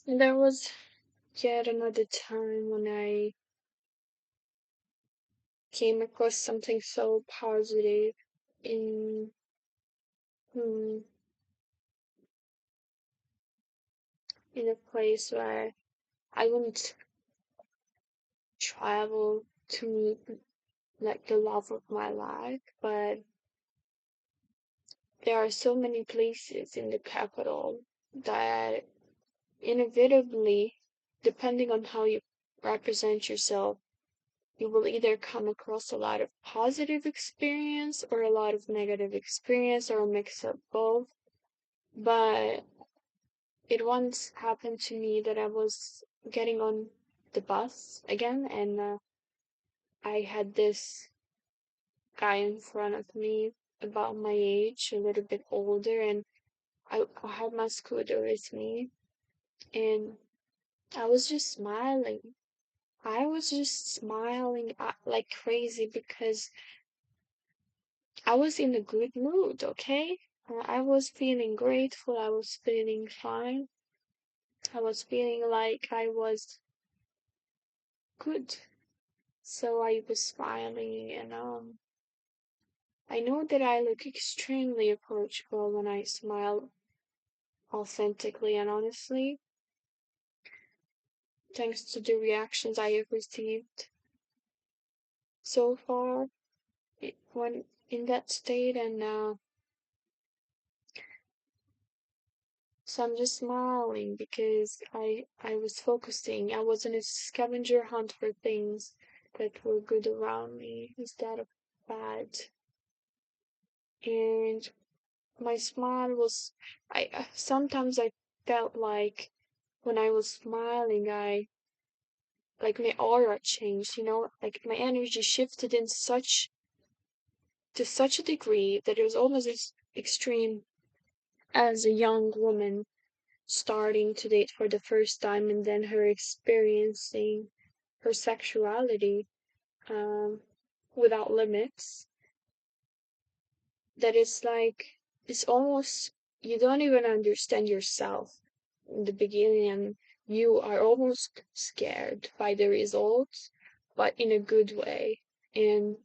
And there was yet another time when I came across something so positive in hmm, in a place where I wouldn't travel to meet like the love of my life, but there are so many places in the capital that inevitably, depending on how you represent yourself, you will either come across a lot of positive experience or a lot of negative experience or a mix of both. But it once happened to me that I was getting on the bus again, and I had this guy in front of me about my age, a little bit older, and I had my scooter with me, and I was just smiling. I was just smiling like crazy because I was in a good mood, okay? I was feeling grateful, I was feeling fine, I was feeling like I was good. So I was smiling, and I know that I look extremely approachable when I smile authentically and honestly, thanks to the reactions I have received so far when in that state, and so I'm just smiling because I was focusing. I was in a scavenger hunt for things that were good around me instead of bad. And my smile was I sometimes I felt like when I was smiling I like my aura changed, like my energy shifted in such to such a degree that it was almost as extreme as a young woman starting to date for the first time and then her experiencing her sexuality um, without limits. That it's like, it's almost, you don't even understand yourself in the beginning and you are almost scared by the results, but in a good way. And,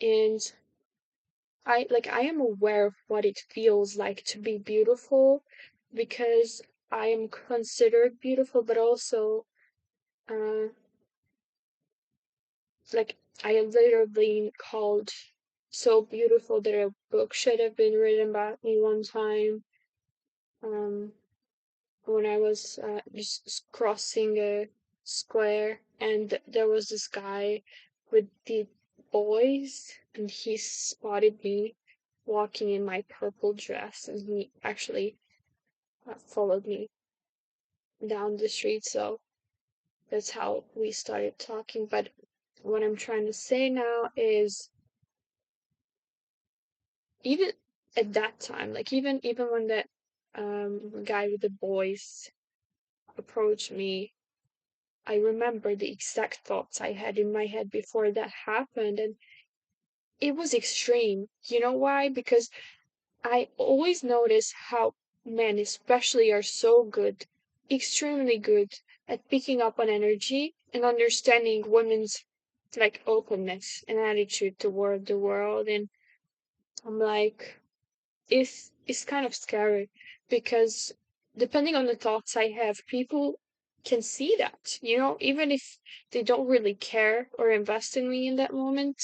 and I am aware of what it feels like to be beautiful because I am considered beautiful, but also uh, like I am literally called so beautiful that a book should have been written about me one time. Um, when I was just crossing a square, and there was this guy with the boys, and he spotted me walking in my purple dress, and he actually followed me down the street. So that's how we started talking. But what I'm trying to say now is even at that time, like even when that guy with the boys approached me, I remember the exact thoughts I had in my head before that happened, and it was extreme. You know why? Because I always notice how men especially are so good, extremely good at picking up on energy and understanding women's like openness and attitude toward the world. And I'm like, it's kind of scary because depending on the thoughts I have, people can see that, even if they don't really care or invest in me in that moment,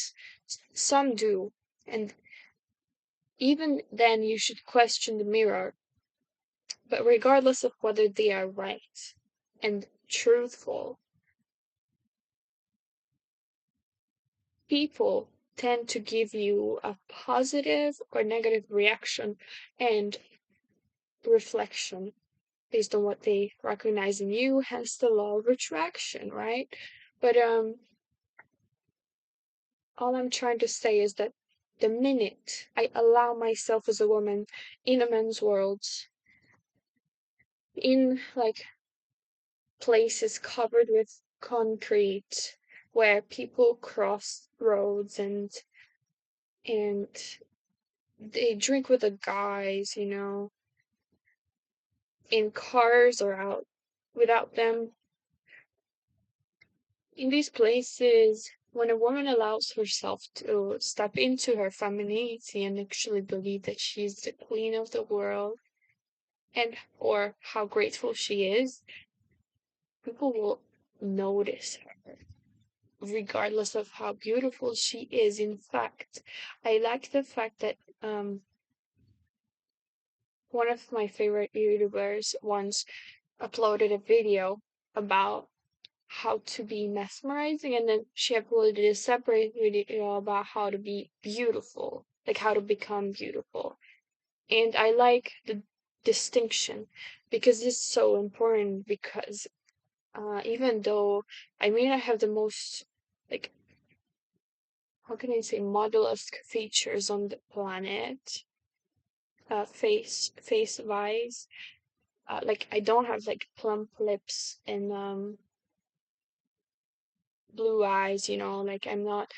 some do. And even then, you should question the mirror. But regardless of whether they are right and truthful, people tend to give you a positive or negative reaction and reflection based on what they recognize in you, hence the law of attraction, right? But all I'm trying to say is that the minute I allow myself as a woman in a man's world, in like places covered with concrete where people cross roads and they drink with the guys, in cars or out without them. In these places, when a woman allows herself to step into her femininity and actually believe that she's the queen of the world and or how grateful she is, people will notice her, regardless of how beautiful she is. In fact, I like the fact that one of my favorite YouTubers once uploaded a video about how to be mesmerizing, and then she uploaded a separate video about how to be beautiful, like how to become beautiful. And I like the distinction because it's so important, because even though I may not have the most, like, how can I say, model-esque features on the planet, face wise, like I don't have like plump lips and blue eyes, like I'm not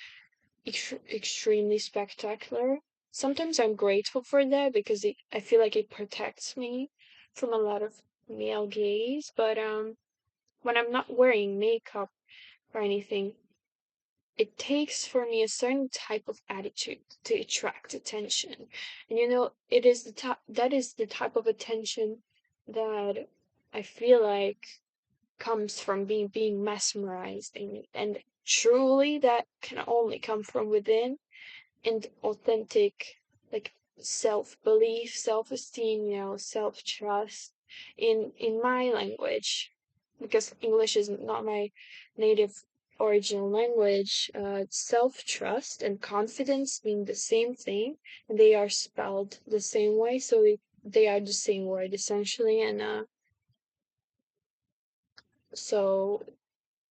extremely spectacular. Sometimes I'm grateful for that because I feel like it protects me from a lot of male gaze. But when I'm not wearing makeup or anything, it takes for me a certain type of attitude to attract attention. And it is that is the type of attention that I feel like comes from being mesmerized, and truly that can only come from within, and authentic, like, self-belief, self-esteem, self-trust in my language, because English is not my native original language. Self-trust and confidence mean the same thing, and they are spelled the same way, so they are the same word essentially. And so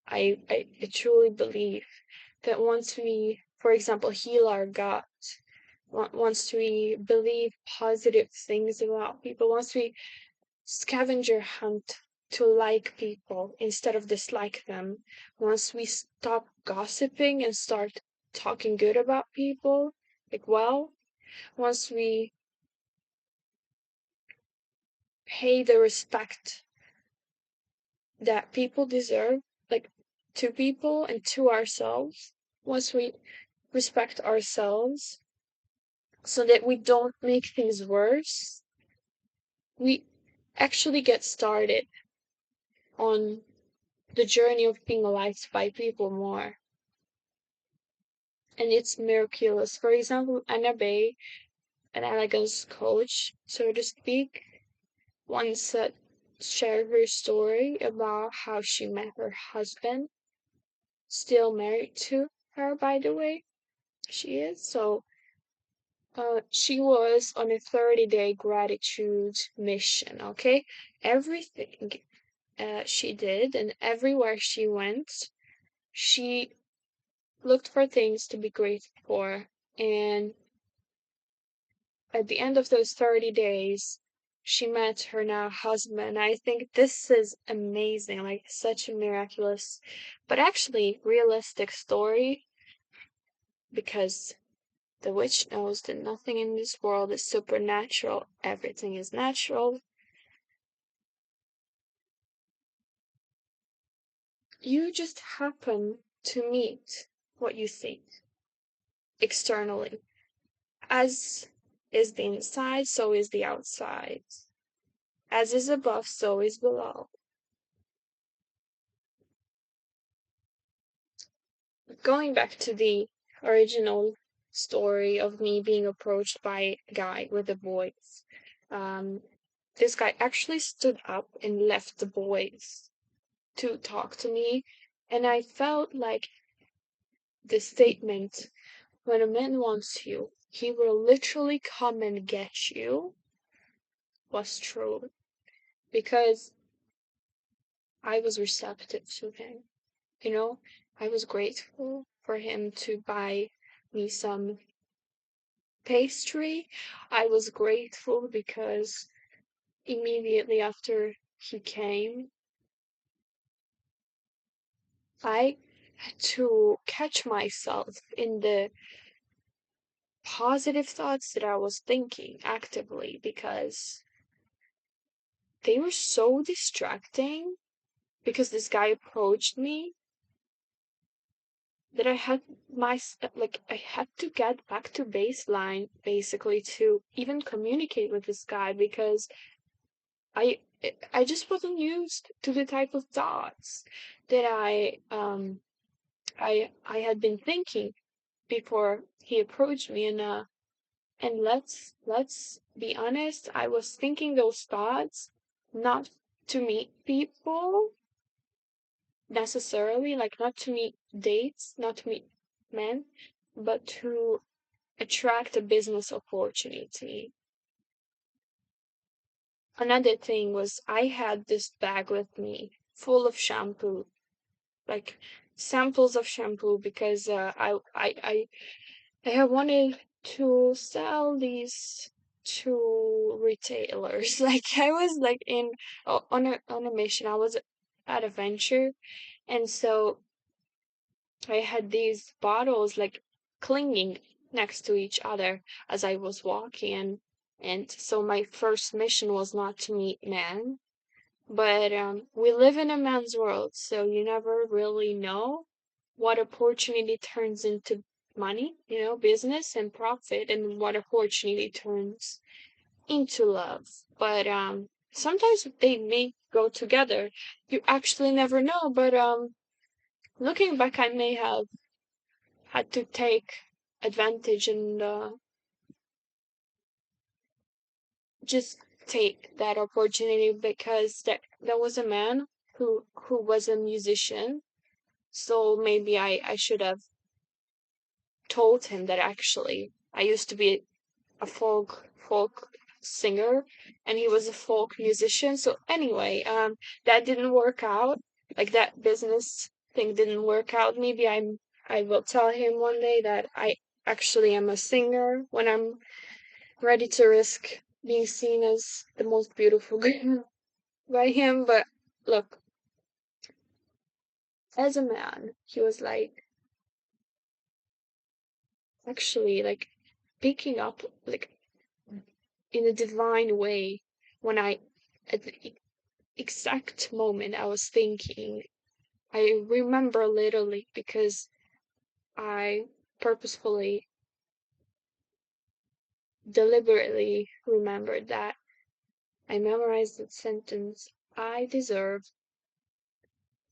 I truly believe that once we, for example, heal our gut, once we believe positive things about people, once we scavenger hunt to like people instead of dislike them, once we stop gossiping and start talking good about people, like, well, once we pay the respect that people deserve, like, to people and to ourselves, once we respect ourselves so that we don't make things worse, we actually get started on the journey of being liked by people more. And it's miraculous. For example, Anna Bay, an elegance coach, so to speak, once shared her story about how she met her husband, still married to her, by the way. She is. So she was on a 30-day gratitude mission, okay? Everything she did, and everywhere she went, she looked for things to be grateful for. And at the end of those 30 days, she met her now husband. I think this is amazing, like such a miraculous, but actually realistic story, because the witch knows that nothing in this world is supernatural, everything is natural. You just happen to meet what you think externally. As is the inside, so is the outside. As is above, so is below. Going back to the original story of me being approached by a guy with the boys, this guy actually stood up and left the boys to talk to me, and I felt like the statement, when a man wants you, he will literally come and get you, was true, because I was receptive to him. I was grateful for him to buy me some pastry. I was grateful because immediately after he came, I had to catch myself in the positive thoughts that I was thinking actively, because they were so distracting because this guy approached me that I had to get back to baseline basically to even communicate with this guy because I I just wasn't used to the type of thoughts that I had been thinking before he approached me, and let's be honest, I was thinking those thoughts not to meet people necessarily, like not to meet dates, not to meet men, but to attract a business opportunity. Another thing was I had this bag with me full of shampoo, like samples of shampoo because I have wanted to sell these to retailers. Like I was like on a mission. I was at a venture, and so I had these bottles like clinging next to each other as I was walking, and so my first mission was not to meet men, but we live in a man's world, so you never really know what opportunity turns into money, business and profit, and what opportunity turns into love. But sometimes they may go together. You actually never know, but looking back, I may have had to take advantage and just take that opportunity because there was a man who was a musician. So maybe I should have told him that actually I used to be a folk singer and he was a folk musician. So anyway, that didn't work out. Like that business thing didn't work out. Maybe I will tell him one day that I actually am a singer when I'm ready to risk being seen as the most beautiful girl by him. But look, as a man, he was like actually like picking up like in a divine way when at the exact moment I was thinking. I remember literally because I purposefully, deliberately remembered that. I memorized that sentence. I deserve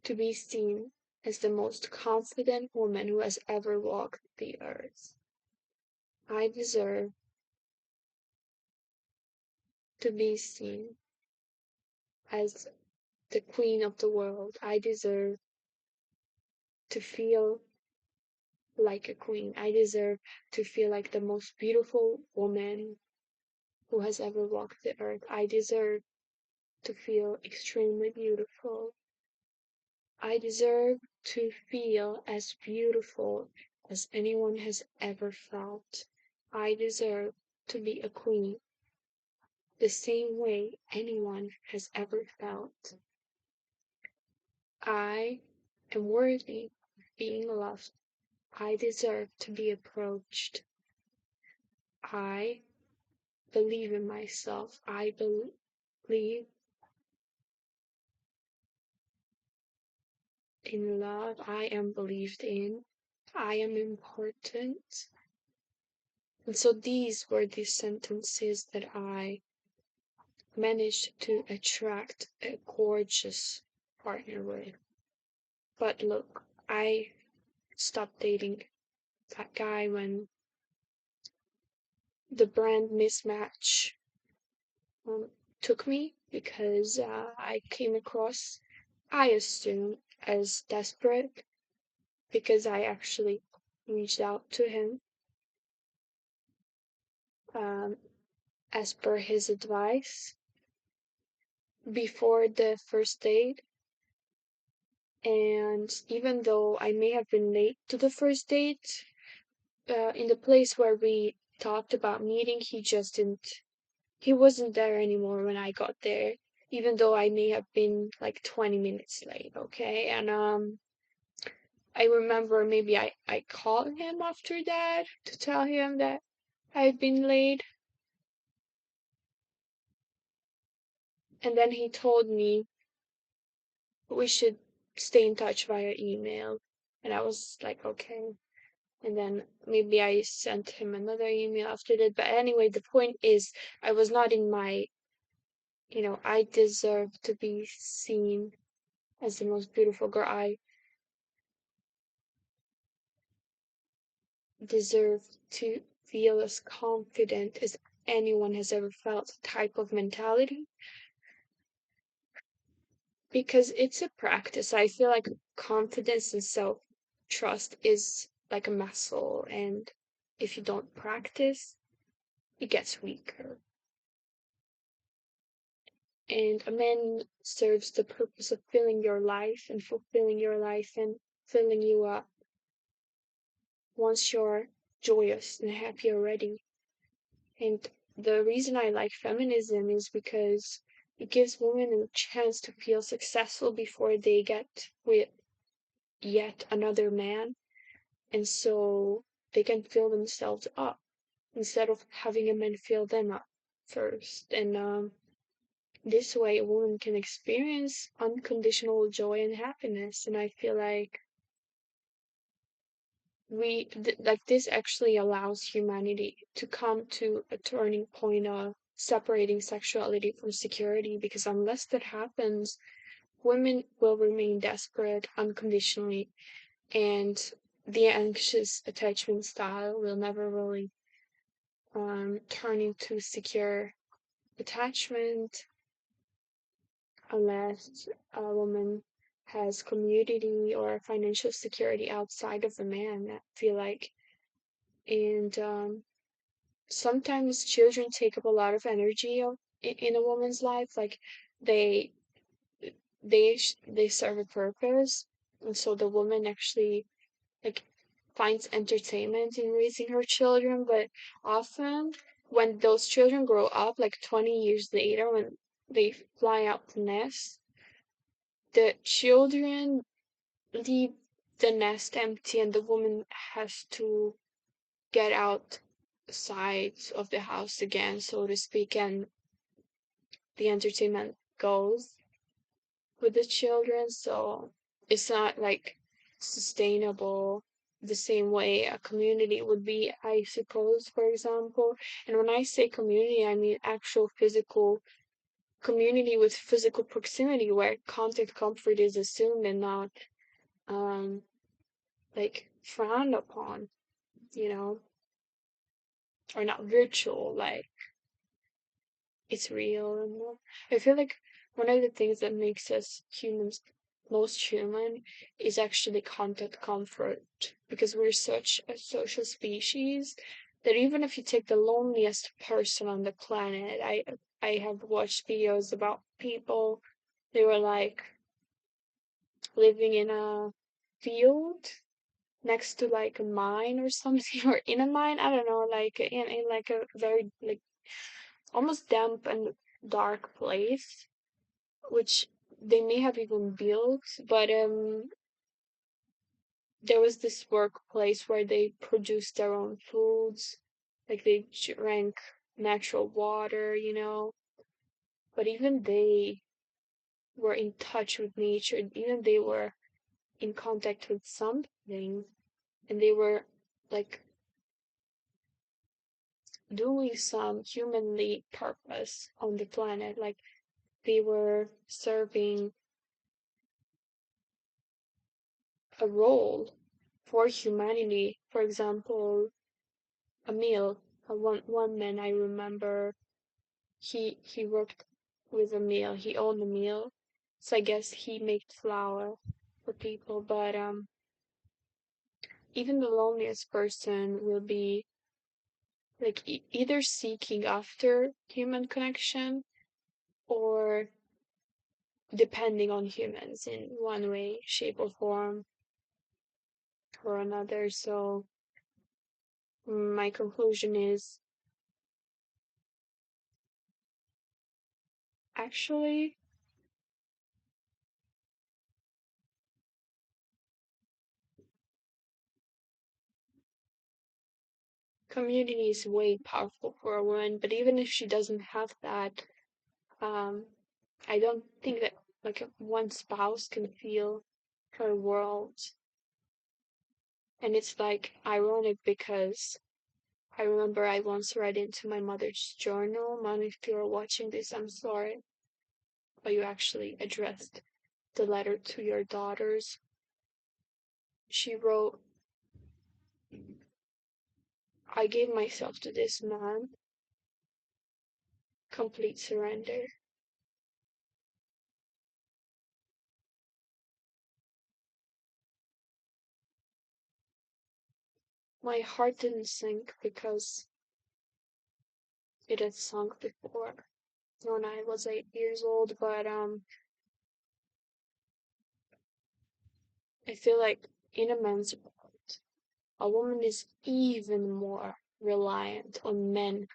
to be seen as the most confident woman who has ever walked the earth. I deserve to be seen as the queen of the world. I deserve to feel like a queen. I deserve to feel like the most beautiful woman who has ever walked the earth. I deserve to feel extremely beautiful. I deserve to feel as beautiful as anyone has ever felt. I deserve to be a queen the same way anyone has ever felt. I am worthy of being loved. I deserve to be approached. I believe in myself. I believe in love. I am believed in. I am important. And so these were the sentences that I managed to attract a gorgeous partner with. But look, I stopped dating that guy when the brand mismatch took me because I came across, I assume, as desperate because I actually reached out to him um, as per his advice before the first date. And even though I may have been late to the first date, in the place where we talked about meeting, he wasn't there anymore when I got there, even though I may have been like 20 minutes late, okay? And I remember maybe I called him after that to tell him that I had been late. And then he told me we should stay in touch via email. And I was like, okay. And then maybe I sent him another email after that. But anyway, the point is, I was not in my, I deserve to be seen as the most beautiful girl. I deserve to feel as confident as anyone has ever felt type of mentality, because it's a practice. I feel like confidence and self trust is like a muscle, and if you don't practice, it gets weaker. And a man serves the purpose of filling your life and fulfilling your life and filling you up once you're joyous and happy already. And the reason I like feminism is because it gives women a chance to feel successful before they get with yet another man. And so they can fill themselves up instead of having a man fill them up first. And this way, a woman can experience unconditional joy and happiness. And I feel like like this actually allows humanity to come to a turning point of separating sexuality from security, because unless that happens, women will remain desperate unconditionally, and the anxious attachment style will never really turn into secure attachment unless a woman has community or financial security outside of the man, I feel like. And sometimes children take up a lot of energy in a woman's life. Like they they serve a purpose, and so the woman actually like finds entertainment in raising her children. But often when those children grow up, like 20 years later, when they fly out the nest, the children leave the nest empty, and the woman has to get outside of the house again, so to speak, and the entertainment goes with the children. So it's not like sustainable the same way a community would be, I suppose, for example. And when I say community, I mean actual physical community with physical proximity where contact comfort is assumed and not um like frowned upon, you know, or not virtual, like it's real. And I feel like one of the things that makes us humans most human is actually contact comfort, because we're such a social species that even if you take the loneliest person on the planet, I have watched videos about people, they were like living in a field next to like a mine or something, or in a mine, I don't know, like in like a very like almost damp and dark place, which they may have even built. But there was this workplace where they produced their own foods, like they drank natural water, but even they were in touch with nature, even they were in contact with something, and they were like doing some humanly purpose on the planet, like they were serving a role for humanity. For example, a meal. One man I remember, he worked with a meal. He owned a meal, so I guess he made flour for people. But even the loneliest person will be like either seeking after human connection or depending on humans in one way, shape, or form or another. So my conclusion is actually community is way powerful for a woman. But even if she doesn't have that, um, I don't think that like one spouse can feel her world. And it's like ironic because I remember I once read into my mother's journal. Mom, if you're watching this, I'm sorry, but you actually addressed the letter to your daughters. She wrote, I gave myself to this man, complete surrender. My heart didn't sink because it had sunk before when I was 8 years old, but I feel like in a man's world, a woman is even more reliant on men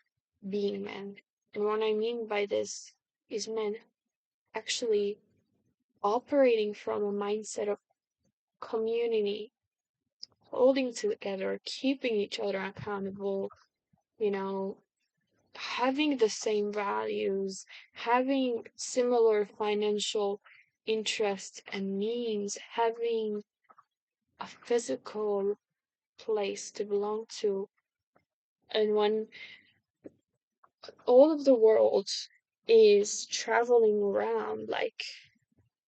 being men. And what I mean by this is men actually operating from a mindset of community, holding together, keeping each other accountable, you know, having the same values, having similar financial interests and means, having a physical place to belong to. And when all of the world is traveling around like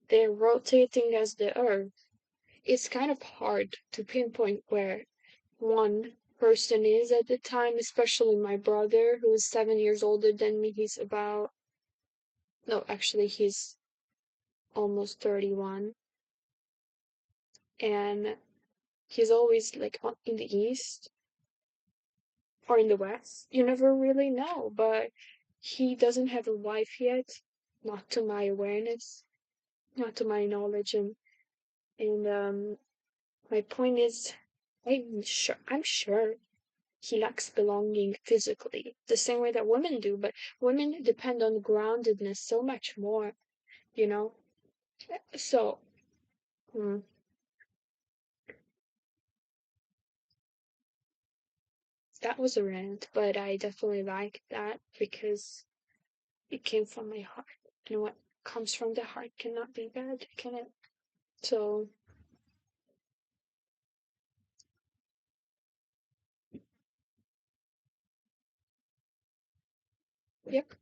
they're rotating as the earth, it's kind of hard to pinpoint where one person is at the time, especially my brother, who is 7 years older than me. He's about, no, actually, he's almost 31. And he's always like in the east or in the west. You never really know, but he doesn't have a wife yet, not to my awareness, not to my knowledge. And my point is, I'm sure he lacks belonging physically, the same way that women do, but women depend on groundedness so much more, you know? So, mm, that was a rant, but I definitely like that because it came from my heart. And what comes from the heart cannot be bad, can it? So, yep.